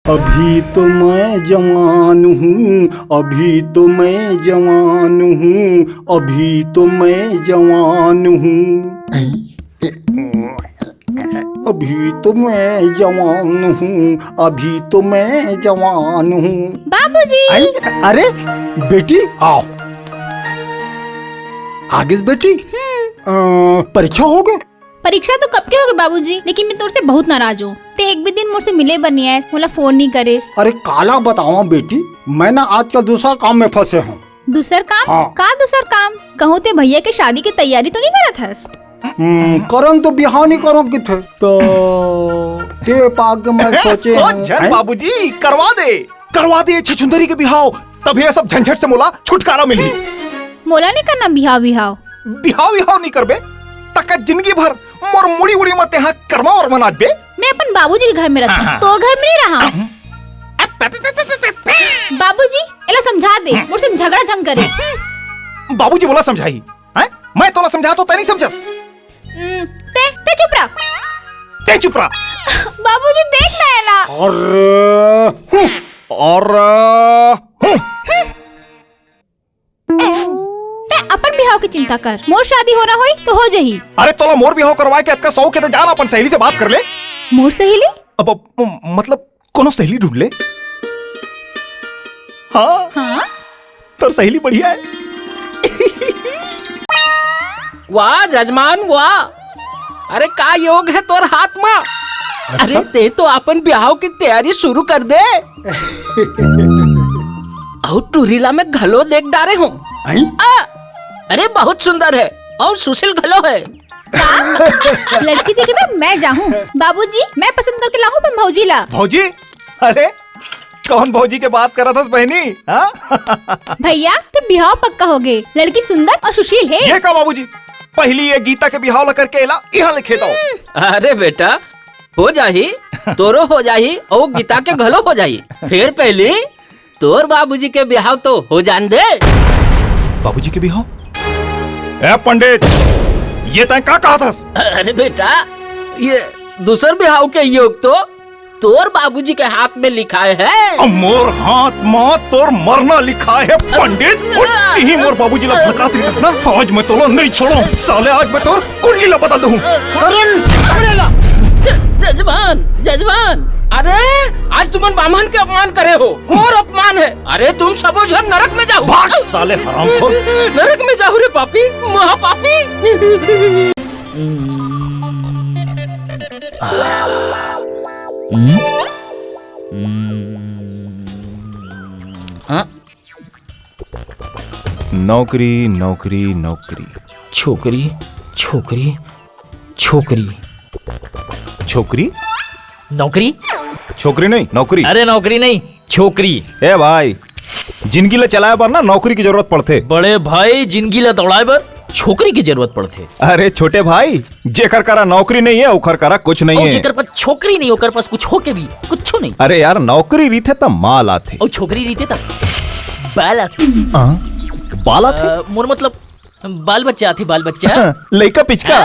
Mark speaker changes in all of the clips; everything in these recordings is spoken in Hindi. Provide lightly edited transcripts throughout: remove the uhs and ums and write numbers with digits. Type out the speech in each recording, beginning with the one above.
Speaker 1: अभी तो मैं जवान हूँ, अभी तो मैं जवान हूँ, अभी तो मैं जवान हूँ, अभी तो मैं जवान हूँ, अभी तो मैं जवान हूँ।
Speaker 2: बाबूजी।
Speaker 1: अरे बेटी आओ। आगे बेटी। परीक्षा हो गए?
Speaker 2: परीक्षा तो कब के हो गए बाबूजी, लेकिन मैं तुझसे बहुत नाराज हूँ। ते एक भी दिन मुझसे मिले बनी है, मोला फोन नहीं करे।
Speaker 1: अरे काला बताओ बेटी, मैं ना आजकल दूसरा काम में फंसे हूँ।
Speaker 2: दूसर काम?
Speaker 1: हाँ।
Speaker 2: का दूसर काम? कहूँ ते भैया के शादी की तैयारी तो नहीं करत हस?
Speaker 1: करन तो बिहार नहीं करोगे थे तो ते पाग मैं सोचे
Speaker 3: सोच बाबूजी करवा दे छछुंदरी के बिहाव, तभी ये सब झंझट से मोला छुटकारा मिली।
Speaker 2: मोला नहीं करना बिहाव
Speaker 3: बिहाव नहीं करबे तक जिंदगी भर मोर मुड़ी उड़ी मत यहाँ कर्मा और मनाज बे।
Speaker 2: मैं अपन बाबूजी के घर में रहता हूँ, तो घर में नहीं रहा। बाबूजी एला समझा दे, मुझसे झगड़ा झंग करे।
Speaker 3: बाबूजी बोला समझाई है? मैं तोला समझा तो नहीं समझस।
Speaker 2: ते चुप रहा।
Speaker 3: ते चुप रहा।
Speaker 2: बाबूजी देख ना एला। ते अपन बिहाव की चिंता कर, मोर शादी होना होई तो हो जही।
Speaker 3: अरे तोला मोर बिहाव करवाए के अतका सौ के तो जाना अपन सहेली से बात कर ले।
Speaker 2: मोर सहेली?
Speaker 3: अब मतलब कोनो सहेली ढूंढ ले। हाँ तो सहेली बढ़िया है।
Speaker 4: वाह जजमान वाह, अरे का योग है तोर हाथ में। अरे ते तो अपन ब्याह की तैयारी शुरू कर दे। और टूरीला में घलो देख डारे हूँ। अरे बहुत सुंदर है और सुशील घलो है।
Speaker 2: लड़की देखे पर मैं जाऊँ। बाबूजी मैं पसंद करके लाऊं पर भौजी ला।
Speaker 3: भौजी? अरे कौन भौजी के बात कर रहा था बहनी?
Speaker 2: भैया तो बिहाव पक्का हो गए, लड़की सुंदर और सुशील है।
Speaker 3: ये का बाबूजी पहली ये गीता के बिहाव ला करके एला यहाँ लिखे दो।
Speaker 4: अरे बेटा हो जाही, तोरो हो जाही और गीता के घलो हो जाही। फिर पहले तोर बाबूजी के बिहाव तो हो जान दे।
Speaker 3: बाबूजी के बिहाव? ए पंडित ये तय का कहा था?
Speaker 4: अरे बेटा ये दूसर बिहाव के योग तो तोर बाबूजी के हाथ में लिखा है।
Speaker 3: मोर हाथ माँ तोर मरना लिखा है पंडित। ही मोर बाबूजी ला धकात रही ना, आज मैं तोला नहीं छोड़ो साले, आज मैं तोर कुंडली ला बदल दूँ।
Speaker 4: जजमान जजमान, अरे आज तुम ब्राह्मण के अपमान करे हो और अपमान है। अरे तुम सबो जन नरक में जाओ।
Speaker 3: भाग साले हरामखोर।
Speaker 4: नरक में जाओ रे पापी महापापी।
Speaker 3: नौकरी नौकरी नौकरी,
Speaker 4: छोकरी छोकरी छोकरी
Speaker 3: छोकरी
Speaker 4: नौकरी,
Speaker 3: छोकरी नहीं नौकरी।
Speaker 4: अरे नौकरी नहीं छोकरी।
Speaker 3: ए भाई जिंदगी ला चलाए पर ना नौकरी की जरूरत पड़ते।
Speaker 4: बड़े भाई जिंदगी ला दौड़ाए पर छोकरी की जरूरत पड़ते।
Speaker 3: अरे छोटे भाई जेकर करा नौकरी नहीं है ओकर करा कुछ नहीं है।
Speaker 4: जेकर पास छोकरी नहीं ओकर पास कुछ हो के भी कुछ नहीं।
Speaker 3: अरे यार नौकरी रीते तब माल आते
Speaker 4: और छोकरी रीते तब बाल आते।
Speaker 3: बाल आते
Speaker 4: मोर मतलब बाल बच्चे आते, बाल बच्चा
Speaker 3: लइका पिचका।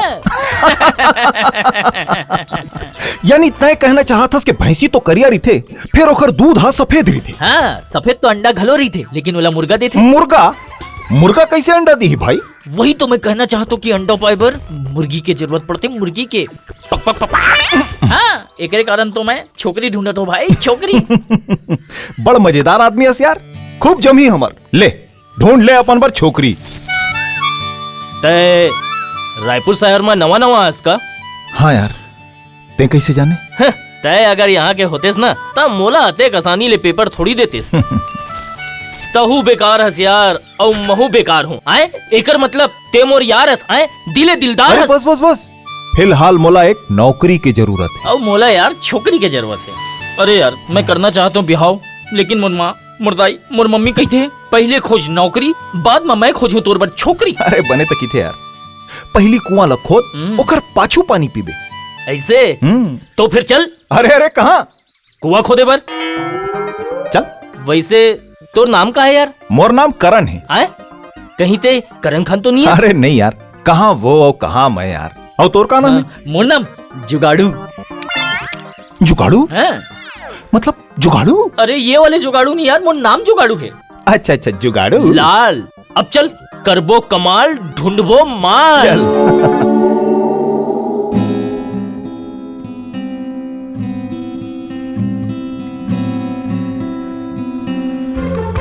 Speaker 3: यानी तय कहना चाहत कि भैंसी तो करिया रही थे, फिर ओकर दूध हा सफेद रही थे।
Speaker 4: हाँ सफेद तो अंडा घलो रही थे, लेकिन वाला मुर्गा देते।
Speaker 3: मुर्गा कैसे अंडा दी भाई?
Speaker 4: वही तो मैं कहना चाहता हूँ कि अंडा पाए बर मुर्गी के जरूरत पड़ते, मुर्गी के पक पक पक। हाँ एकरे कारण तो मैं छोकरी ढूंढत हूँ भाई, छोकरी।
Speaker 3: बड़ मजेदार आदमी है यार, खूब जमी हमर। ले ढूंढ ले अपन बर छोकरी।
Speaker 4: तय रायपुर शहर में नवा नवा हस का?
Speaker 3: हाँ यार ते कैसे जाने?
Speaker 4: तय अगर यहाँ के होतेस ना तब मोला अते आसानी ले पेपर थोड़ी देतेस। तहु बेकार हस यार और महू बेकार हूँ। आए एकर मतलब ते मोर यार हस, आए दिले दिलदार
Speaker 3: अरे
Speaker 4: हस।
Speaker 3: बस बस बस, फिलहाल मोला एक नौकरी की जरूरत है।
Speaker 4: और मोला यार छोकरी की जरूरत है। अरे यार मैं करना चाहता हूँ बिहाव, लेकिन मोर माँ मुर्दाई मोर मम्मी कहते हैं पहले खोज नौकरी बाद में मैं खोजू तोर बर छोकरी।
Speaker 3: अरे बने तक ही थे यार, पहली कुआं लखोद ओकर पाछू पानी पीबे।
Speaker 4: ऐसे तो फिर चल।
Speaker 3: अरे अरे कहाँ?
Speaker 4: कुआं खोदे बर
Speaker 3: चल।
Speaker 4: वैसे तोर नाम का है यार?
Speaker 3: मोर नाम करण है।
Speaker 4: आए कहीं ते करण खान तो नहीं है?
Speaker 3: अरे नहीं यार, कहाँ वो और कहाँ मैं यार। और तोर का नाम है?
Speaker 4: मोर नाम जुगाड़ू।
Speaker 3: जुगाड़ू? मतलब जुगाड़ू?
Speaker 4: अरे ये वाले जुगाड़ू नहीं यार, मोर नाम जुगाड़ू है।
Speaker 3: अच्छा अच्छा जुगाड़ू।
Speaker 4: लाल, अब चल करबो कमाल, ढूंढबो माल।
Speaker 3: चल।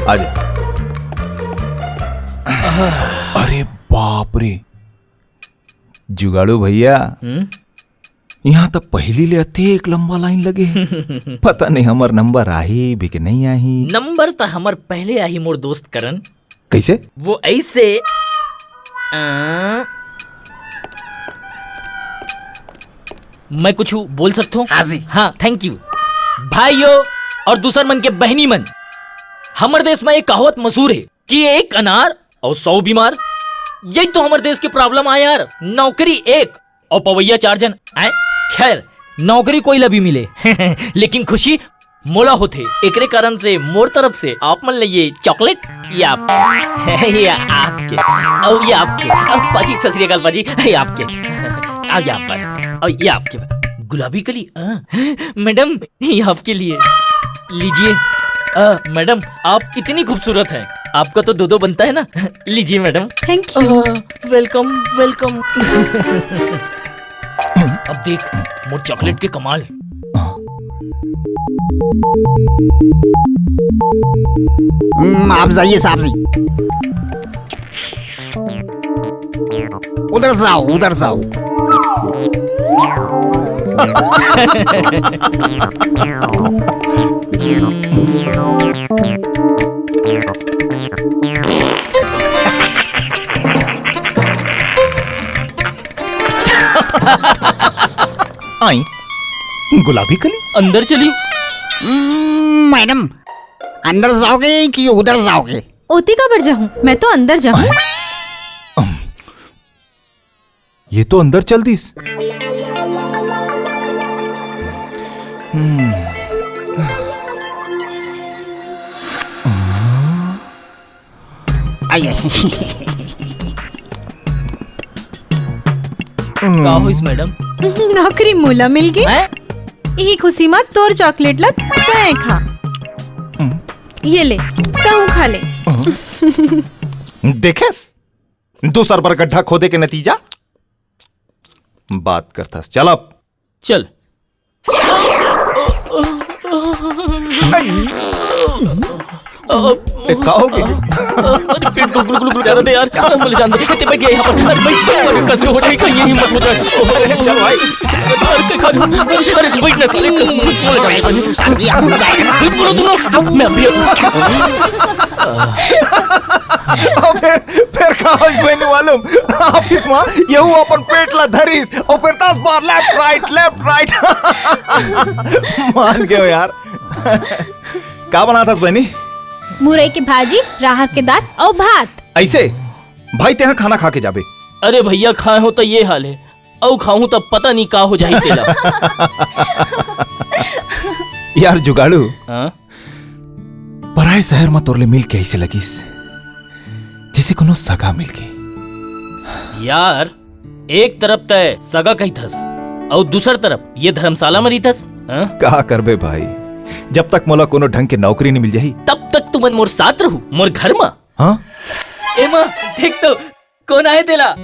Speaker 3: आजा। अरे बाप रे जुगाड़ू भैया, यहाँ तो पहली ले अते एक लंबा लाइन लगे। पता नहीं हमार नंबर आही भी कि नहीं आही।
Speaker 4: नंबर तो हमार पहले आई मोर दोस्त करण।
Speaker 3: कैसे?
Speaker 4: वो ऐसे मैं कुछ बोल सकता हूँ? हाँ थैंक यू। भाइयों और दूसर मन के बहनी मन, हमारे देश में एक कहावत मशहूर है कि एक अनार और 100 बीमार। यही तो हमारे देश की प्रॉब्लम है यार। नौकरी एक और पवैया 4 जन आए। खैर नौकरी कोई लभी मिले लेकिन खुशी मोला होते। एकरे कारण से मोर तरफ से आप मन लिए चॉकलेट, ये आपके ये आपके और ये आपके पाजी, सत श्री अकाल पाजी, ये आपके आगे आप पर, और ये आपके गुलाबी कली मैडम, ये आपके लिए लीजिए। मैडम आप इतनी खूबसूरत हैं, आपका तो 2-2 बनता है ना। लीजिए madam.
Speaker 5: Thank you.
Speaker 4: Welcome welcome. अब देख मोर चॉकलेट के कमाल।
Speaker 6: आप जाइए साहब जी, उधर से आओ, उधर से आओ।
Speaker 3: आई गुलाबी कली
Speaker 4: अंदर चली।
Speaker 6: मैडम अंदर जाओगे कि उधर जाओगे?
Speaker 5: ओती का बढ़ जाऊं, मैं तो अंदर जाऊं।
Speaker 3: ये तो अंदर चल दीस।
Speaker 6: आइए।
Speaker 4: का होइस मैडम?
Speaker 5: नौकरी मोला मिल गई।
Speaker 4: हैं?
Speaker 5: यही खुशी मत तोर चॉकलेट लत तय खा। ये ले तू खा ले।
Speaker 3: देखेस दूसर पर गड्ढा खोदे के नतीजा बात करता। चल अब
Speaker 4: चल।
Speaker 3: खाओगे?
Speaker 4: अरे पेट तो गुलगुल गुल कर रहा है यार। मुझे जान दे कितने बैठ गया यहाँ पर। अरे भाई सब कस के उठ गई, कहीं हिम्मत हो जाए।
Speaker 3: चल भाई।
Speaker 4: अरे खा लो। अरे बैठ ना साले, बैठ बोलो दोनों। मैं अभी
Speaker 3: फिर खाओ इस बहनी मालूम ऑफिस में यहू अपन पेट ला धरीस और फिर 10 बार लेफ्ट राइट। मान गए यार। क्या बना था बहनी?
Speaker 2: मुरई के भाजी, राहर के दाल और भात।
Speaker 3: ऐसे भाई ते यहाँ खाना खा के जाबे।
Speaker 4: अरे भैया खाए हो तो ये हाल है, और खाऊं तो पता नहीं का हो जाए तेला।
Speaker 3: यार जुगाड़ू,
Speaker 4: हाँ?
Speaker 3: पराए शहर में तोरले मिल के ऐसे लगिस जैसे कोनो सगा मिल गई।
Speaker 4: यार एक तरफ तय सगा कही थस और दूसर तरफ ये धर्मशाला में रही थस। हाँ?
Speaker 3: कहा करबे भाई, जब तक मोला कोनो ढंग के नौकरी नहीं मिल जाही
Speaker 4: तब तक तुमन मोर साथ रहू मोर घर में।
Speaker 3: हाँ?
Speaker 4: ए माँ देख तो कौन आए तेला।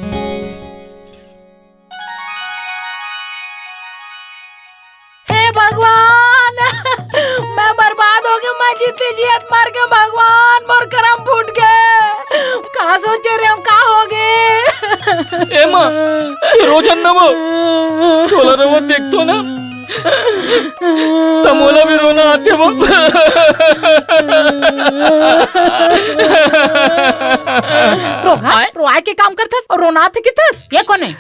Speaker 7: हे भगवान, मैं बर्बाद हो गया। मैं जीती जियत मार के भगवान मोर करम फूट गए। कहाँ सोचे रहे हो का हो गए?
Speaker 4: ए माँ रोजन नमो छोला रवो देख तो ना तमोला भी रोना आते वो।
Speaker 7: रोआ के काम करथस और रोना थे किथस? ये कौन है?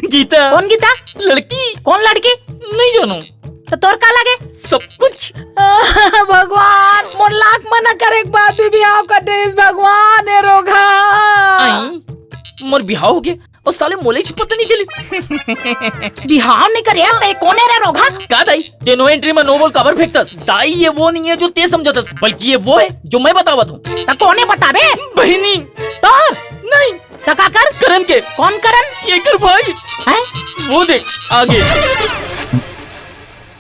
Speaker 4: गीता।
Speaker 7: कौन गीता?
Speaker 4: लड़की।
Speaker 7: कौन लड़की?
Speaker 4: नहीं जानो।
Speaker 7: तो तोर का लगे?
Speaker 4: सब कुछ।
Speaker 7: भगवान मोर लाख मना करे एक बात भी बिहाव कर दे भगवान। ए रोगा
Speaker 4: आई मोर बिहाव हो गया और साले मोले से पता नहीं चली।
Speaker 7: बिहाव नहीं करे यार, कौन है रे रोगा?
Speaker 4: का दाई ते नो एंट्री में नो बॉल कवर फेंकतस। दाई ये वो नहीं है जो ते समझतस, बल्कि ये वो है जो मैं बतावत हूँ।
Speaker 7: तो कौन है बताबे?
Speaker 4: बहिनी।
Speaker 7: तोर
Speaker 4: नहीं
Speaker 7: तो का कर?
Speaker 4: करण के।
Speaker 7: कौन करण?
Speaker 4: ये कर भाई
Speaker 7: है?
Speaker 4: वो देख आगे।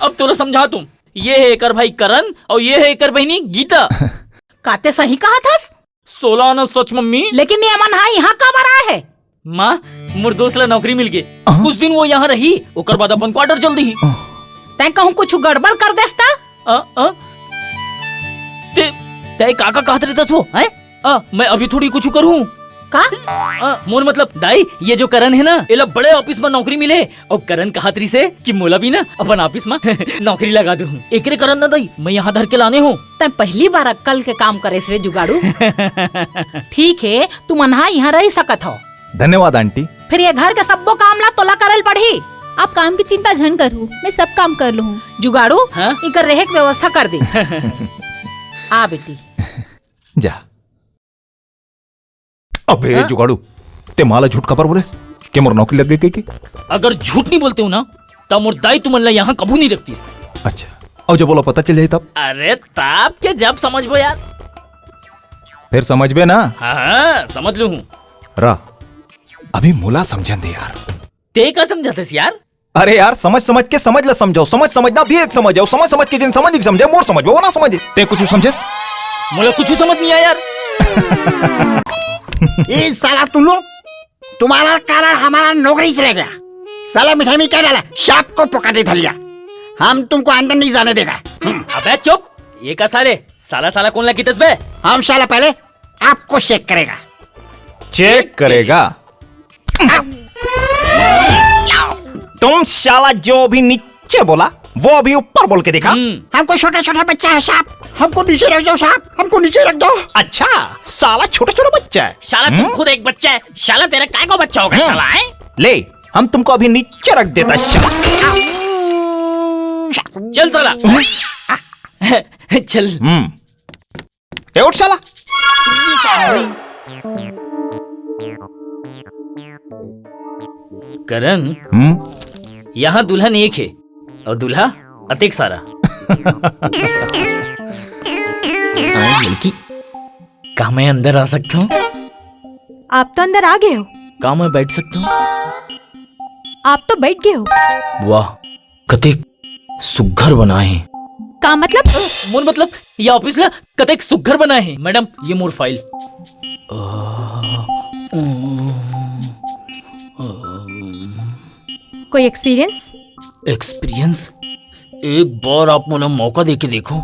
Speaker 4: अब तोला समझा तुम ये है एकर भाई करण और ये है एकर बहनी गीता।
Speaker 7: काते सही कहा था।
Speaker 4: 16 आना सच मम्मी।
Speaker 7: लेकिन ये अमन हाँ यहाँ कब आ रहा है?
Speaker 4: माँ मोर दोस्त ला नौकरी मिल गई, कुछ दिन वो यहाँ रही, ओकर बाद अपन क्वार्टर चल दी।
Speaker 7: तै कहूँ कुछ गड़बड़ कर देस्ता।
Speaker 4: ते काका कहत रहता थो हैं? मैं अभी थोड़ी कुछ करूँ
Speaker 7: का?
Speaker 4: मोर मतलब दाई ये जो करण है ना, ये लोग बड़े ऑफिस में नौकरी मिले और करण कहतरी से कि मोला भी ना अपन ऑफिस में नौकरी लगा दूं। एकरे करण ना दाई मैं यहाँ धर के लाने हूँ।
Speaker 7: तै पहली बार अक्कल के काम करे रे जुगाड़ू। ठीक है तू मनहा यहाँ रह सकत हो।
Speaker 3: धन्यवाद आंटी।
Speaker 7: फिर ये घर के सब्बो काम ला तोला करल पड़ी।
Speaker 2: आप काम की चिंता झन करू, मैं सब काम कर लूँ।
Speaker 7: जुगाड़ू
Speaker 4: हाँ?
Speaker 7: इकर रहे के व्यवस्था कर दे। आ बेटी
Speaker 3: जा। अबे जुगाड़ू ते माला झूठ खबर बोले के मोर नौकरी लग गई के?
Speaker 4: अगर झूठ नहीं बोलते हो ना तब मोर दाई तुमन ला यहाँ कबू नहीं रखती।
Speaker 3: अच्छा और जब बोला पता चल जाए तब?
Speaker 4: अरे तब के जब समझबो यार।
Speaker 3: फिर समझ बे ना?
Speaker 4: हाँ समझ लू हूँ।
Speaker 3: रा अभी मोला समझन दे यार।
Speaker 4: ते का समझाते यार?
Speaker 3: अरे यार समझ समझ के समझ ला समझाओ, समझ समझना भी एक समझ आओ, समझ समझ के दिन समझ नहीं समझे मोर समझ वो ना समझे। ते कुछ समझेस?
Speaker 4: मोला कुछ समझ नहीं आया यार।
Speaker 6: ये साला तुम लोग, तुम्हारा कारण हमारा नौकरी चले गया। साला मिठाई में क्या डाला? सांप को पकड़े धलिया। हम तुमको अंदर नहीं जाने देगा।
Speaker 4: अबे चुप, ये का साले साला साला कौन लगी तस्बे?
Speaker 6: हम साला पहले आपको चेक करेगा।
Speaker 3: चेक करेगा? तुम शाला जो भी नीचे बोला वो अभी ऊपर बोल के देखा।
Speaker 6: हमको छोटा छोटा बच्चा है सांप, हमको नीचे रख दो सांप, हमको नीचे रख दो।
Speaker 3: अच्छा साला छोटा छोटा बच्चा है।
Speaker 4: शाला तुम खुद एक बच्चा है, शाला तेरा काय को बच्चा होगा शाला है?
Speaker 3: ले हम तुमको अभी नीचे रख देता शाला।
Speaker 4: चल साला चल।
Speaker 3: ए उठ साला।
Speaker 4: करण यहाँ दुल्हन एक है और दूल्हा अतिक सारा। लड़की क्या मैं अंदर आ सकता हूँ?
Speaker 5: आप तो अंदर आ गए हो।
Speaker 4: क्या मैं बैठ सकता हूँ?
Speaker 5: आप तो बैठ गए हो।
Speaker 4: वाह कतेक सुघर बनाए हैं।
Speaker 5: का मतलब?
Speaker 4: मोर मतलब ये ऑफिस ला कतेक सुघर बनाए हैं। मैडम ये मोर फाइल।
Speaker 5: कोई एक्सपीरियंस?
Speaker 4: एक्सपीरियंस? एक बार आप मुझे मौका देके देखो,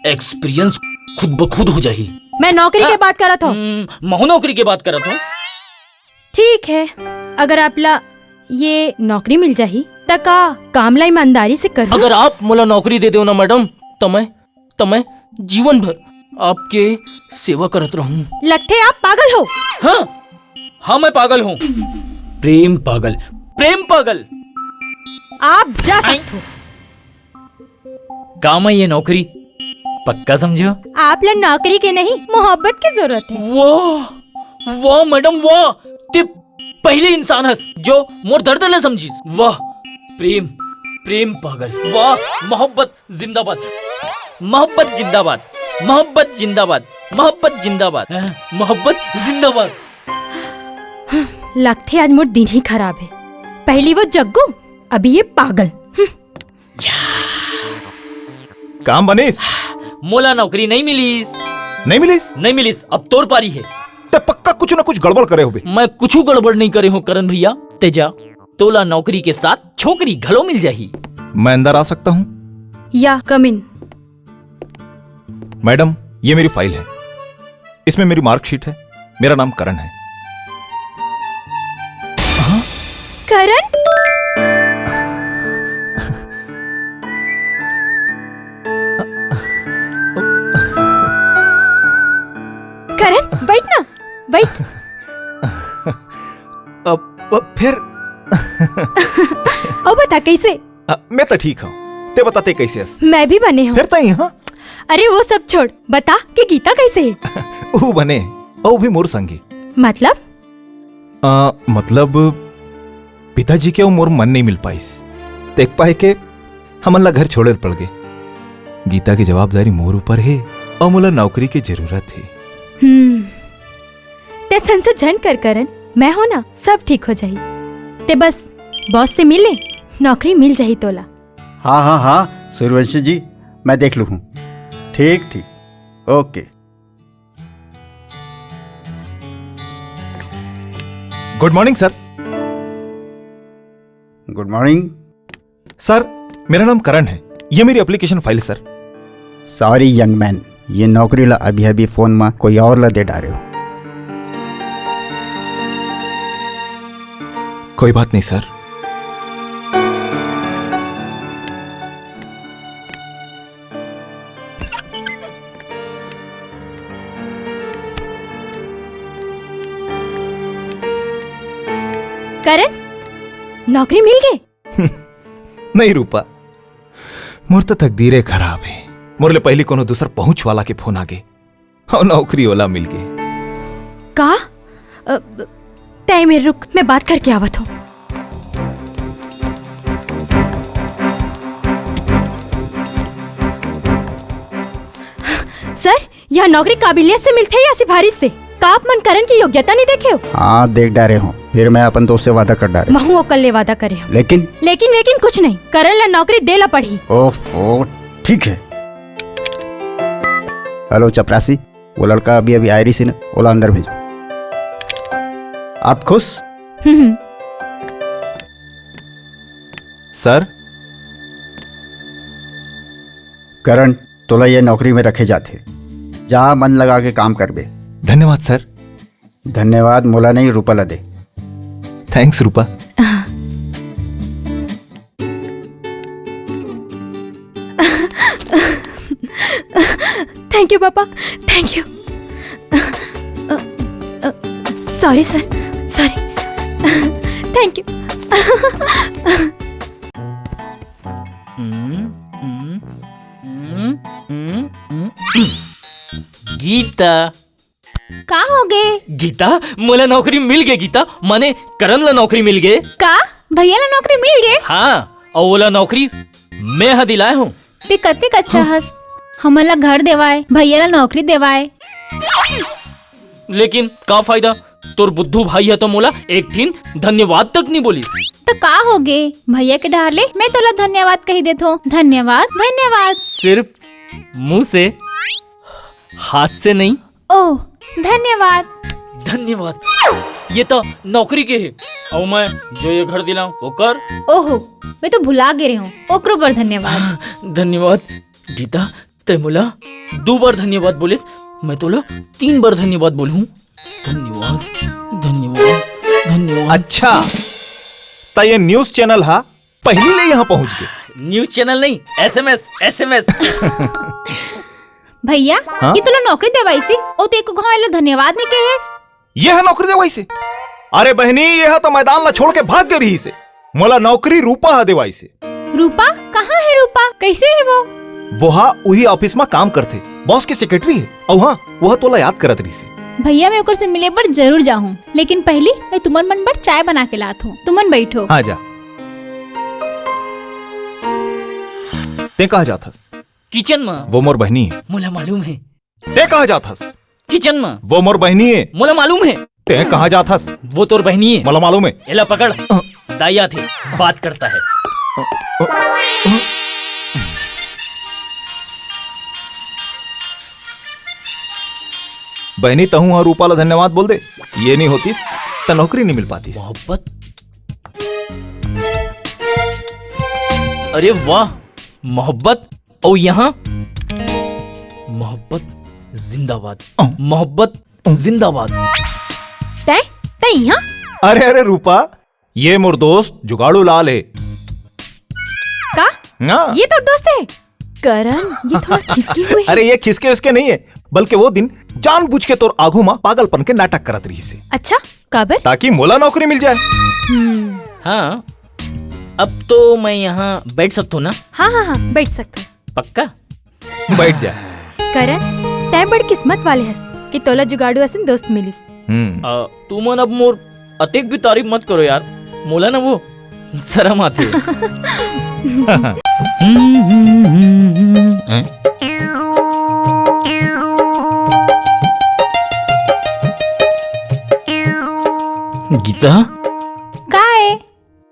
Speaker 4: एक्सपीरियंस खुद ब खुद हो जाही।
Speaker 5: मैं नौकरी की बात करत हूँ।
Speaker 4: महू नौकरी की बात करत हूँ।
Speaker 5: ठीक है, अगर आपला ये नौकरी मिल जाही त का काम ला ईमानदारी से कर।
Speaker 4: अगर आप मुला नौकरी दे दो ना मैडम तो मैं जीवन भर आपके सेवा करत रहूं।
Speaker 5: लगते आप पागल हो।
Speaker 4: हाँ मैं पागल हूँ। प्रेम पागल, प्रेम पागल।
Speaker 5: आप जा सकते हो।
Speaker 4: काम है ये नौकरी पक्का समझो।
Speaker 5: आप ला नौकरी के नहीं मोहब्बत की जरूरत है।
Speaker 4: वाह वाह मैडम वाह, ते पहले इंसान हस जो मोर दर्द न समझी। वाह प्रेम प्रेम पागल। वाह मोहब्बत जिंदाबाद, मोहब्बत जिंदाबाद, मोहब्बत जिंदाबाद, मोहब्बत जिंदाबाद, मोहब्बत जिंदाबाद।
Speaker 5: लगते आज मोर दिन ही खराब है। पहली वो जग्गू, अभी ये पागल।
Speaker 3: काम बनीस?
Speaker 4: मोला नौकरी नहीं मिलीस।
Speaker 3: नहीं मिलीस?
Speaker 4: नहीं मिलीस, अब तोर पारी है।
Speaker 3: ते पक्का कुछ ना कुछ गड़बड़ करे होबे।
Speaker 4: मैं कुछ गड़बड़ नहीं करे हूँ करण भैया। तेजा तोला नौकरी के साथ छोकरी घलो मिल जाही।
Speaker 3: मैं अंदर आ सकता हूँ?
Speaker 5: या कम इन।
Speaker 3: मैडम ये मेरी फाइल है, इसमें मेरी मार्कशीट है, मेरा नाम करण है।
Speaker 5: करण? करण बैठ ना, बैठ।
Speaker 3: अब फिर
Speaker 5: ओ बता कैसे?
Speaker 3: मैं तो ठीक हूँ, ते बताते कैसे हस?
Speaker 5: मैं भी बने हूँ।
Speaker 3: फिर तो यहाँ।
Speaker 5: अरे वो सब छोड़, बता कि गीता कैसे है?
Speaker 3: वो बने और भी मोर संगी।
Speaker 5: मतलब?
Speaker 3: मतलब पिताजी के मोर मन नहीं मिल पाइस, देख पाए के हमला घर छोड़े पड़ गए। गीता की जवाबदारी मोर ऊपर है और मोला नौकरी की जरूरत है।
Speaker 5: ते संसे झन कर करन, मैं हो ना, सब ठीक हो जाही। ते बस बॉस से मिले, नौकरी मिल जाही तोला।
Speaker 1: हाँ हाँ हाँ
Speaker 6: सूर्यवंशी जी, मैं देख लूँ। ठीक ठीक, okay.
Speaker 3: Good morning sir.
Speaker 6: Good morning.
Speaker 3: Sir मेरा नाम करण है, ये मेरी एप्लीकेशन फाइल है सर।
Speaker 6: सॉरी यंग मैन, ये नौकरी ला अभी अभी फोन में कोई और ला दे डाले हो।
Speaker 3: कोई बात नहीं सर।
Speaker 5: करण, नौकरी मिल गई?
Speaker 3: नहीं रूपा, मोर तो तकदीरें खराब है। मोर ले पहली कोनो दूसर पहुंच वाला के फोन आगे और नौकरी वाला मिल गए।
Speaker 5: का? तय में रुक, मैं बात करके आवत हूँ। सर, यह नौकरी काबिलियत से मिलते है या सिफारिश से? का आप मन करण की योग्यता नहीं देखे हो?
Speaker 6: हाँ देख डारे हूँ, फिर मैं अपन दोस्त से वादा कर डारे।
Speaker 5: महू ओकल ले वादा करे हो।
Speaker 6: लेकिन
Speaker 5: लेकिन कुछ नहीं, करण ला नौकरी देला पड़ी।
Speaker 6: ओफो, ठीक है। हेलो चपरासी, वो लड़का अभी अभी आयरी सी ना, ओला अंदर भेजो। आप खुश?
Speaker 3: सर
Speaker 6: करण, तोला ये नौकरी में रखे जाते, जहाँ मन लगा के काम कर बे।
Speaker 3: धन्यवाद सर।
Speaker 6: धन्यवाद मोला नहीं, रूपा ला दे।
Speaker 3: Thanks Rupa.
Speaker 5: Thank you papa, thank you. Sorry sir, sorry. Thank you.
Speaker 4: Geeta,
Speaker 2: का हो गए?
Speaker 4: गीता मोला नौकरी मिल गई। गीता माने करण ला नौकरी मिल गए।
Speaker 2: का भैया ला नौकरी मिल गए?
Speaker 4: हाँ, और ओला नौकरी मैं हा दिलाए हूँ।
Speaker 2: ते कतेक अच्छा हस, हमला घर देवाए, भैया ला नौकरी देवाए।
Speaker 4: लेकिन का फायदा, तोर बुद्धू भाई है तो मोला एक दिन धन्यवाद तक नहीं बोली।
Speaker 2: तो का हो गए, भैया के डाले मैं तोला धन्यवाद कही देत हो। धन्यवाद धन्यवाद।
Speaker 4: सिर्फ मुंह से, हाथ से नहीं।
Speaker 2: ओह धन्यवाद।
Speaker 4: धन्यवाद ये तो नौकरी के है, और मैं जो ये घर दिलाऊं वो कर।
Speaker 2: ओहो, मैं तो भुला गे रही हूँ, ओकरो पर धन्यवाद।
Speaker 4: धन्यवाद। गीता ते मोला 2 बार धन्यवाद बोलिस, मैं तोला 3 बार धन्यवाद बोलूं। धन्यवाद धन्यवाद धन्यवाद।
Speaker 3: अच्छा, ता ये न्यूज चैनल हा पहली ले यहाँ पहुंच गए।
Speaker 4: न्यूज चैनल नहीं, SMS SMS।
Speaker 2: भैया
Speaker 3: हाँ?
Speaker 2: ये तोला नौकरी देवाई सी, ओ ते को घाव धन्यवाद नहीं कहे।
Speaker 3: ये है नौकरी देवाई से? अरे बहनी, ये है तो मैदान ला छोड़ के भाग गई रही से। मोला नौकरी रूपा हा देवाई से।
Speaker 2: रूपा? कहाँ है रूपा? कैसे है वो?
Speaker 3: वो हा वही ऑफिस में काम करते, बॉस की सेक्रेटरी है। और हाँ, वह तोला याद करत रही से।
Speaker 2: भैया मैं ओकर से मिले पर जरूर जाऊँ, लेकिन पहली मैं तुमन मन पर चाय बना के लात हूँ। तुमन बैठो।
Speaker 3: हाँ जा। ते कहा जाथस?
Speaker 4: किचन में।
Speaker 3: वो मोर बहनी है।
Speaker 4: मोला मालूम है।
Speaker 3: ते कहा जाथस?
Speaker 4: किचन में।
Speaker 3: वो मोर बहनी है।
Speaker 4: मोला मालूम है।
Speaker 3: ते कहा जाथस?
Speaker 4: वो तोर बहनी है।
Speaker 3: मला मालूम है।
Speaker 4: एला पकड़, दाइया थे, बात करता है।
Speaker 3: बहनी तहू हाँ रूपाला धन्यवाद बोल दे। ये नहीं होती तो नौकरी नहीं मिल पाती।
Speaker 4: मोहब्बत, अरे वाह, मोहब्बत। और यहाँ मोहब्बत जिंदाबाद, मोहब्बत जिंदाबाद।
Speaker 5: तय तय यहाँ?
Speaker 3: अरे अरे रूपा, ये मोर दोस्त जुगाड़ू लाल है।
Speaker 5: का?
Speaker 3: हाँ।
Speaker 5: ये तो दोस्त है करण, ये थोड़ा खिसकी हुई है।
Speaker 3: अरे ये खिसके उसके नहीं है, बल्कि वो दिन जानबूझ के तोर आगू माँ पागलपन के नाटक करत रही से।
Speaker 5: अच्छा, काबर?
Speaker 3: ताकि मोला नौकरी मिल जाए।
Speaker 4: हाँ, अब तो मैं यहाँ बैठ सकता हूँ ना?
Speaker 5: हाँ हाँ हाँ, बैठ सकते।
Speaker 4: पक्का?
Speaker 3: बैठ जा।
Speaker 5: करण, तय बड़ किस्मत वाले हस कि तोला जुगाड़ू असन दोस्त मिलिस।
Speaker 4: तू मन अब मोर अतेक भी तारीफ मत करो यार, मोला ना वो शर्म आती है। गीता,
Speaker 2: का है?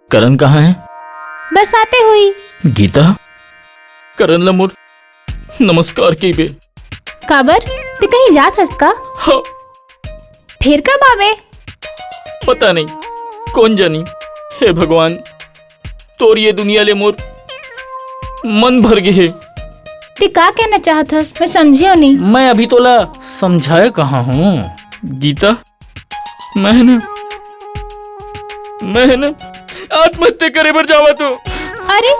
Speaker 4: करण कहाँ है?
Speaker 2: बस आते हुई।
Speaker 4: गीता, करन लमुर नमस्कार की बे।
Speaker 2: काबर ते कहीं जात हस का?
Speaker 4: हाँ,
Speaker 2: फिर कब आवे?
Speaker 4: पता नहीं, कौन जानी। हे भगवान, तोर ये दुनिया ले मोर मन भर गए।
Speaker 2: ते का कहना चाहत हस? मैं समझियो नहीं।
Speaker 4: मैं अभी तोला समझाए कहाँ हूँ गीता। मैं न आत्महत्या करे बर जावा तो।
Speaker 2: अरे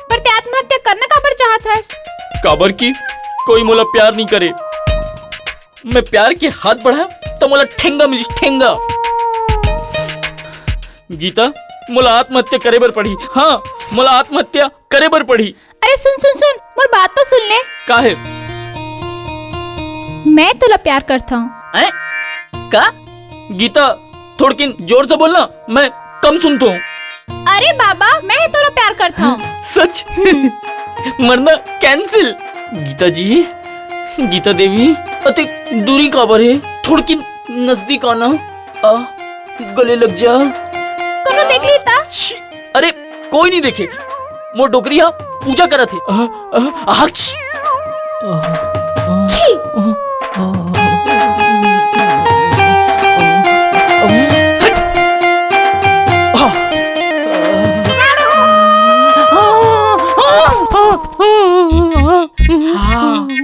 Speaker 2: पर ते आत्महत्या करना काबर चाहत हस?
Speaker 4: काबर की कोई मोला प्यार नहीं करे। मैं प्यार के हाथ बढ़ा तो मोला ठेंगा मिलिस, ठेंगा। गीता, मोला आत्महत्या करे बर पड़ी। हाँ, मोला आत्महत्या करे बर पड़ी।
Speaker 2: अरे सुन सुन सुन, मोर बात तो सुन ले।
Speaker 4: काहे?
Speaker 2: मैं तुला प्यार करता हूँ।
Speaker 4: का? गीता, थोड़किन जोर से बोलना, मैं कम सुनता हूँ।
Speaker 2: अरे बाबा, मैं तुला प्यार करता हूँ।
Speaker 4: सच? मरना कैंसिल। गीता जी, गीता देवी, अते दूरी काबर है? थोड़किन नजदीक आना, आ गले लग जा।
Speaker 2: कोनो देख लीता?
Speaker 4: छी, अरे कोई नहीं देखे। मोर डोकरिया पूजा करत थे।
Speaker 2: छी।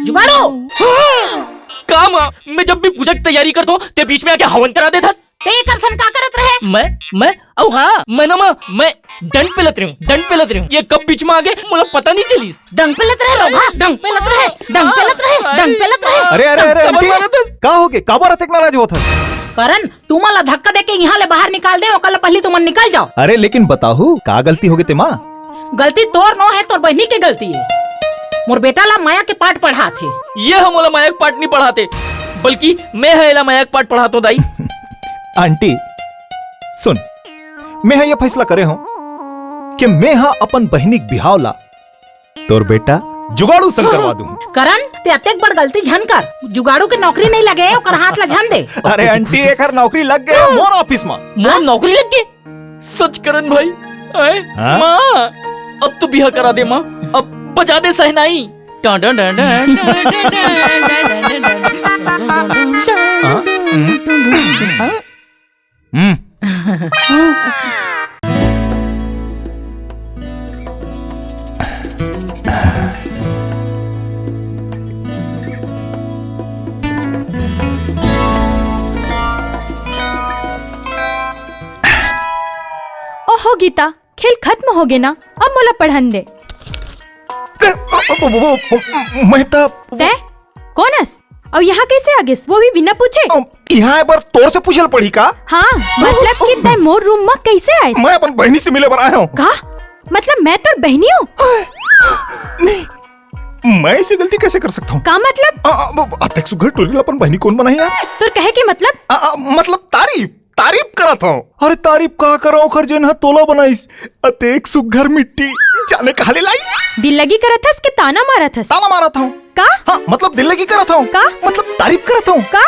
Speaker 7: जुगाड़ो
Speaker 4: काम मैं जब भी पूजा की तैयारी करता हूँ ते बीच में आके हवन करा देता।
Speaker 7: ते करसन का करत रहे?
Speaker 4: मैं औ हाँ, मैं डंड पे लत रही हूँ। ये कब बीच में आ गए मुझे पता नहीं चली।
Speaker 7: डंग पे लत रहे रोगा, डंग पे लत रहे।
Speaker 3: अरे अरे अरे आंटी, का हो गए? काबर अतक नाराज होत हस?
Speaker 7: करण, तू मला धक्का देके यहाँ ले बाहर निकाल दे, ओकल पहले तुम निकल जाओ।
Speaker 3: अरे लेकिन बताहू का गलती हो गई ते माँ?
Speaker 7: गलती तोर नो है, तोर बहनी की गलती है। मोर बेटा ला माया के पाठ पढ़ा थे।
Speaker 4: ये हम ओला माया के पाठ नहीं पढ़ाते, बल्कि मैं है एला माया के पाठ पढ़ाता हूँ। दाई
Speaker 3: आंटी सुन, मैं ये फैसला करे हूँ कि मैं हाँ अपन बहनी के बिहाव ला तोर बेटा जुगाड़ू संग करवा दूं।
Speaker 7: करण, ते अतेक बड़ गलती झन कर। जुगाड़ू के नौकरी नहीं लगे, ओकर हाथ ला झन दे।
Speaker 3: अरे आंटी, एक हर नौकरी लग गए मोर ऑफिस में।
Speaker 4: मोर नौकरी लग गई? सच करन भाई? आए
Speaker 3: हाँ?
Speaker 4: माँ, अब तो बिहा करा दे माँ, अब बजा दे सहनाई।
Speaker 5: ओहो गीता, खेल खत्म हो गए ना, अब मोला पढ़न दे।
Speaker 3: मेहता
Speaker 5: तै कौन हस? और यहाँ कैसे आ गिस, वो भी बिना पूछे?
Speaker 3: यहाँ एक बार तोर से पूछल पड़ी का?
Speaker 5: हाँ, मतलब कि तै मोर रूम में कैसे आए?
Speaker 3: मैं अपन बहनी से मिले बर आया हूँ।
Speaker 5: का? मतलब मैं तोर बहनी हूँ?
Speaker 3: नहीं, मैं ऐसी गलती कैसे कर सकता हूँ?
Speaker 5: का मतलब?
Speaker 3: अतेक सुघर टोली अपन बहनी कौन बनाई यार?
Speaker 5: तोर कहे के मतलब?
Speaker 3: मतलब तारीफ करत हूँ। अरे तारीफ का करो खर जन हा तोला बनाईस, अतेक सुघर मिट्टी जाने कहा ले लाईस।
Speaker 5: दिल लगी करत हस कि ताना मारत हस?
Speaker 3: ताना मारत हूँ।
Speaker 5: का?
Speaker 3: हाँ, मतलब दिल लगी करत हूँ।
Speaker 5: का?
Speaker 3: मतलब तारीफ करत हूँ।
Speaker 5: का?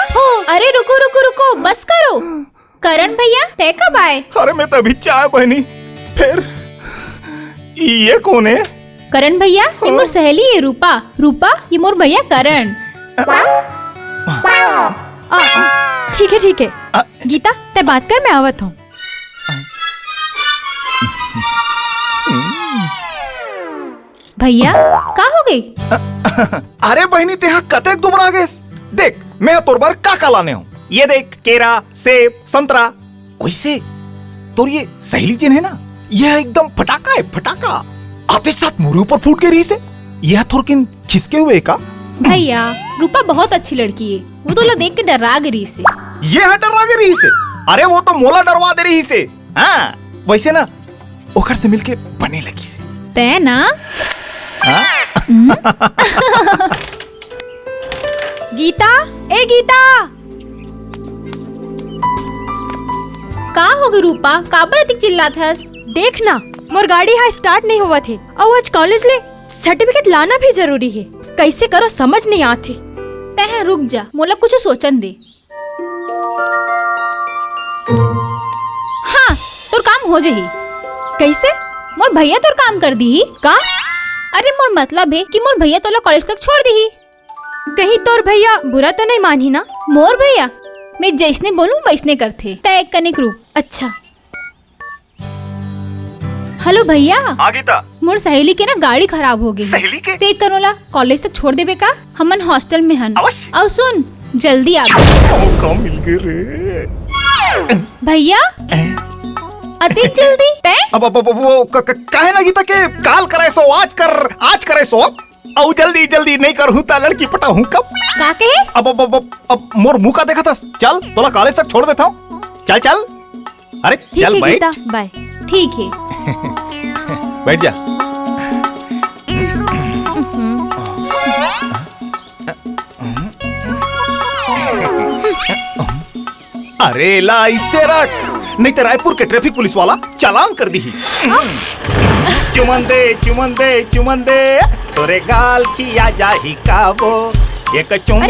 Speaker 2: अरे रुको रुको रुको, बस करो। करण भैया, ते कब आए?
Speaker 3: अरे मैं तभी चाय बहनी। फिर ये कौन है?
Speaker 2: करण भैया, ये मोर सहेली है रूपा। रूपा, ये मोर भैया करण।
Speaker 5: ठीक है। गीता, ते बात कर, मैं आवत हूँ।
Speaker 2: भैया, का हो गई?
Speaker 3: अरे बहनी तेहा कतेक दुबरा गए। देख, मैं तोर बार का लाने हूँ। ये देख, केरा, सेब, संतरा। वैसे तोर ये सहेली जिन है ना, यह एकदम फटाका है, फटाका। आते साथ मुरी ऊपर फूट के रही से। यह थोड़किन खिसके हुए का?
Speaker 2: भैया, रूपा बहुत अच्छी लड़की है, वो तो देख के डरा गई से।
Speaker 3: ये डरा के रही से? अरे वो तो मोला डरवा दे रही से। हाँ, वैसे ना ओखर से मिलके बने लगी से।
Speaker 2: तै ना?
Speaker 5: गीता, ए गीता,
Speaker 2: का हो गई रूपा? काबर इतनी चिल्लात हस?
Speaker 5: देख ना, मोर गाड़ी यहाँ स्टार्ट नहीं हुआ थे, और आज कॉलेज ले सर्टिफिकेट लाना भी जरूरी है। कैसे करो समझ नहीं आती।
Speaker 2: तै रुक जा, मोला कुछ सोचन दे। हाँ, तोर काम हो जाही।
Speaker 5: कैसे?
Speaker 2: मोर भैया तोर काम कर दी।
Speaker 5: का?
Speaker 2: अरे मोर मतलब है कि मोर भैया तोला कॉलेज तक छोड़ दी।
Speaker 5: कहीं तोर भैया बुरा तो नहीं मानी ना?
Speaker 2: मोर भैया मैं जैसने बोलूं वैसने करते तय कनिक रूप।
Speaker 5: अच्छा।
Speaker 2: हेलो भैया,
Speaker 3: हाँ गीता,
Speaker 2: मोर सहेली के ना गाड़ी खराब हो गई।
Speaker 3: सहेली के?
Speaker 2: ते करोला कॉलेज तक छोड़ देबे का? हमन हॉस्टल में हन।
Speaker 3: अवश्य।
Speaker 2: और सुन जल्दी आ
Speaker 3: मौका मिल गए रे।
Speaker 2: भैया, अति जल्दी तय।
Speaker 3: अब वो काहे ना गीता के काल करे सो आज करे सो औ जल्दी नहीं करहूं ता लड़की पटाहूं कब?
Speaker 2: का कहे?
Speaker 3: अब मोर मुंह का देखा था। चल तोला कॉलेज तक छोड़ देता हूँ। चल अरे
Speaker 5: ठीक
Speaker 3: चल
Speaker 5: है
Speaker 3: बैठ।
Speaker 5: गीता, बाय।
Speaker 2: ठीक है।
Speaker 3: बैठ जा। अरे ला इससे रख, नहीं तो रायपुर के ट्रैफिक पुलिस वाला चालान कर दी। चुमन दे तोरे गाल किया जाही काबो एक चुम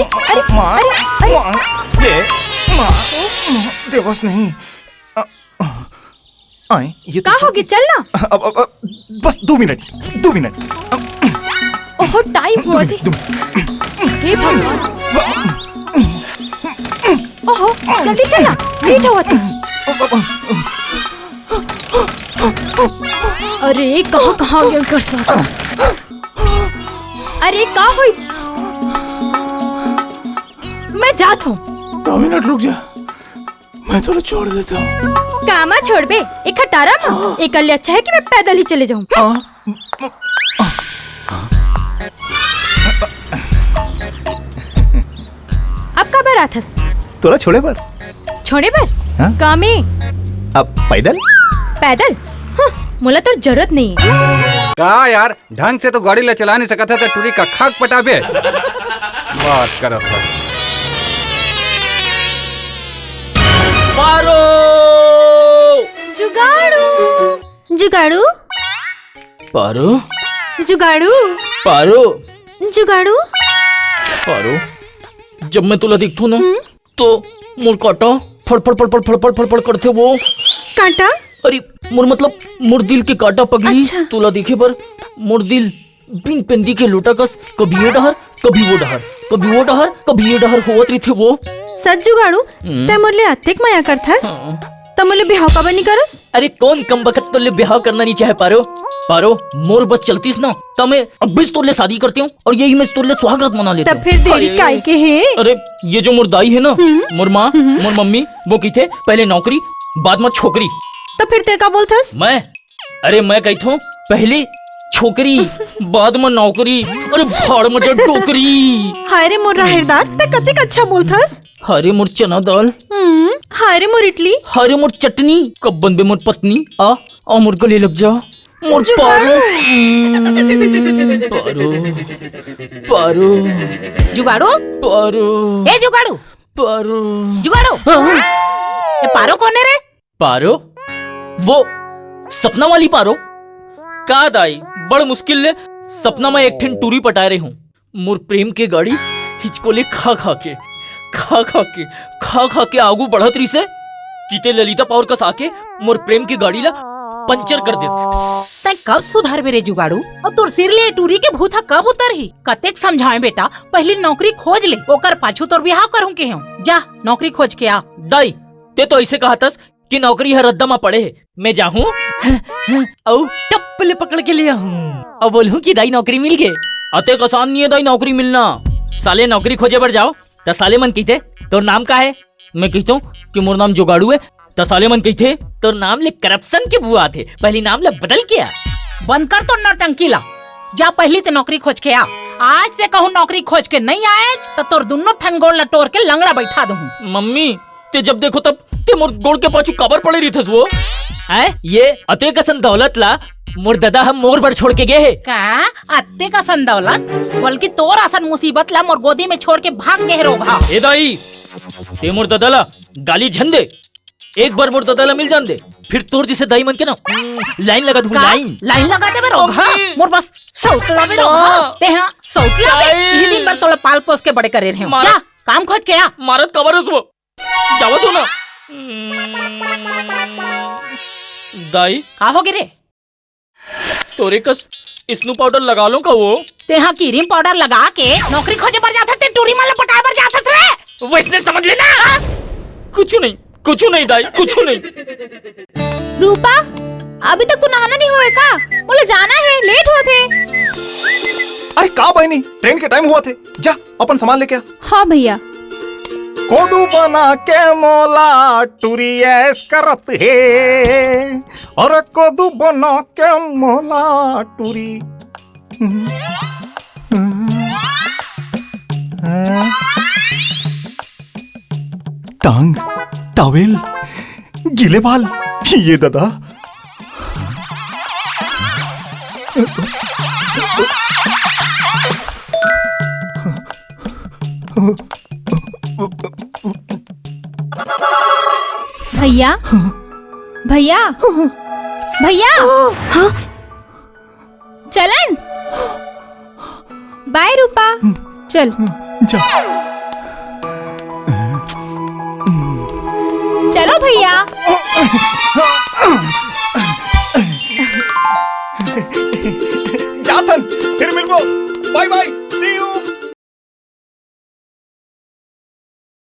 Speaker 3: देवस नहीं आए ये
Speaker 5: का होगी, चल ना।
Speaker 3: अब बस 2 मिनट।
Speaker 5: ओहो टाइम हुआ थे। हे भगवान, ओहो जल्दी चल ना, लेट हुआ था। अरे कहाँ गया कर सा? अरे का हुई? मैं जात हूँ।
Speaker 3: 2 मिनट रुक जा, मैं तो छोड़ देता हूँ।
Speaker 5: कामा छोड़ बे, एक हटारा में एक लिए अच्छा है कि मैं पैदल ही चले जाऊँ। अब कब आ रहा था?
Speaker 3: तोरा छोड़े पर हाँ?
Speaker 5: कामे
Speaker 3: अब पैदल
Speaker 5: हाँ, मोला तो जरूरत नहीं है।
Speaker 8: का यार ढंग से तो गाड़ी ले चला नहीं सकता था तो टूरी का खाक पटाबे बात करत था।
Speaker 4: पारो
Speaker 5: जुगाड़ू
Speaker 4: पारो
Speaker 5: जुगाड़ू
Speaker 4: पारो, जब मैं तुला देखता हूँ ना तो मोर काटा फड़ करते वो
Speaker 5: कांटा।
Speaker 4: अरे मोर मतलब मोर दिल के काटा पगली।
Speaker 5: अच्छा।
Speaker 4: तुला देखे पर मोर दिल बिन पेंदी के लोटा कस कभी ये डहर कभी वो डहर कभी वो डहर कभी ये डहर होवत रही थे वो।
Speaker 5: सच जुगाड़ू ते मोरले अत्तेक माया करथस त मोले बिहाव का बनी करस?
Speaker 4: अरे कौन कम बखत तोले ब्याह करना नहीं चाहे पारो मोर बस चलतीस ना तब मैं अब भी तोले शादी करती हूँ और यही मैं तोले सुहागरात मना लेता हूँ।
Speaker 5: तब फिर देरी काहे के है?
Speaker 4: अरे ये जो मोर दाई है ना, मोर माँ मोर मम्मी वो की थे पहले नौकरी बाद में छोकरी।
Speaker 5: तो फिर ते का बोलथस?
Speaker 4: मैं कही थू पहले छोकरी बाद में नौकरी। अरे भाड़ में जा टोकरी।
Speaker 5: हाय रे मोर राहरदार, ते कतेक अच्छा बोलथस।
Speaker 4: हरे मोर चना दाल,
Speaker 5: हाय रे मोर इडली,
Speaker 4: हरे मोर चटनी, कब बनबे मोर पत्नी आ मोर गले लग जा मोर पारो। पारो
Speaker 7: जुगाड़ू,
Speaker 4: पारो
Speaker 7: ए जुगाड़ू,
Speaker 4: पारो
Speaker 7: ये पारो कौन है रे?
Speaker 4: पारो वो सपना वाली पारो का दाई बड़ मुश्किल ले सपना में एक ठिन टूरी पटा रहे हूँ। मोर प्रेम के गाड़ी हिचकोले खा के आगू बढ़त रही से कीते ललिता पावर कस आके मोर प्रेम की गाड़ी ला पंचर कर दे।
Speaker 7: तै कब सुधर बे रे जुगाड़ू? और तोर सिर ले टूरी के भूथा कब उतर ही? कतेक समझाए बेटा, पहले नौकरी खोज ले, ओकर पाछू तोर बिहाव करूं के हूं। जा नौकरी खोज के आ।
Speaker 4: दाई ते तो ऐसे कहा थस कि नौकरी हर रद्दा में पड़े है, मैं जाहूं औ टप्पले पकड़ के ले आऊं और बोलूं कि दाई नौकरी मिल गए। अते आसान नहीं है दाई नौकरी मिलना। साले नौकरी खोजे बढ़ जाओ तो साले मन कहते तोर नाम का है? मैं कहता हूँ कि मोर नाम जुगाड़ू है तो साले मन कहते तोर नाम ले करप्शन के बुआ थे, पहले नाम ले बदल के आ।
Speaker 7: बंद कर तो नौटंकी ला, जा पहली तो नौकरी खोज के आ। आज से कहूँ नौकरी खोज के नहीं आए तो तोर दोनों ठन गोड़ लटोर के लंगड़ा बैठा दूं।
Speaker 4: मम्मी ते जब देखो तब ते मोर गोड़ के पाछू कबर पड़े रही थस वो है। ये अते कसन दौलत ला मोर दादा हम मोर पर छोड़ के गए है
Speaker 7: का अत्ते का सन दौलत, बल्कि तोर आसन मुसीबत ला मोर गोदी में छोड़ के भाग गए रोगा।
Speaker 4: ए दाई ते मोर दादा ला गाली झंडे, एक बार मोर दादा ला मिल जान दे फिर तोर जिसे दाई मन के ना लाइन लगा दूंगा।
Speaker 7: लाइन लगा दे बे रोगा। मोर बस सौतला बे रोगा। ते हां सौतला बे इस दिन पर तोला पाल पोस के बड़े करे रहे हूं। जा काम खोज के आ।
Speaker 4: मारत कबर उसको जाओ तो ना। दाई
Speaker 7: का हो गिरे?
Speaker 4: तोरे कस स्नू पाउडर लगा लो का वो
Speaker 7: ते हाँ क्रीम पाउडर लगा के नौकरी खोजे पर जाता ते टूरी माले पटाए पर जाता रे।
Speaker 4: वैसने समझ लेना। कुछ नहीं दाई, कुछ नहीं।
Speaker 2: रूपा अभी तक तू नहाना नहीं हुए का? बोले जाना है, लेट हुआ थे।
Speaker 3: अरे का बहनी, ट्रेन के टाइम हुआ थे, जा अपन सामान लेके आ।
Speaker 2: हाँ भैया।
Speaker 3: कोदू बना के मोला टूरी ऐस करत है, और कोदू बना के मोला टूरी। टांग, टॉवेल, गीले बाल, ये दादा।
Speaker 2: भैया भैया भैया, चलन। बाय रूपा, चल।
Speaker 3: जा।
Speaker 2: चलो भैया।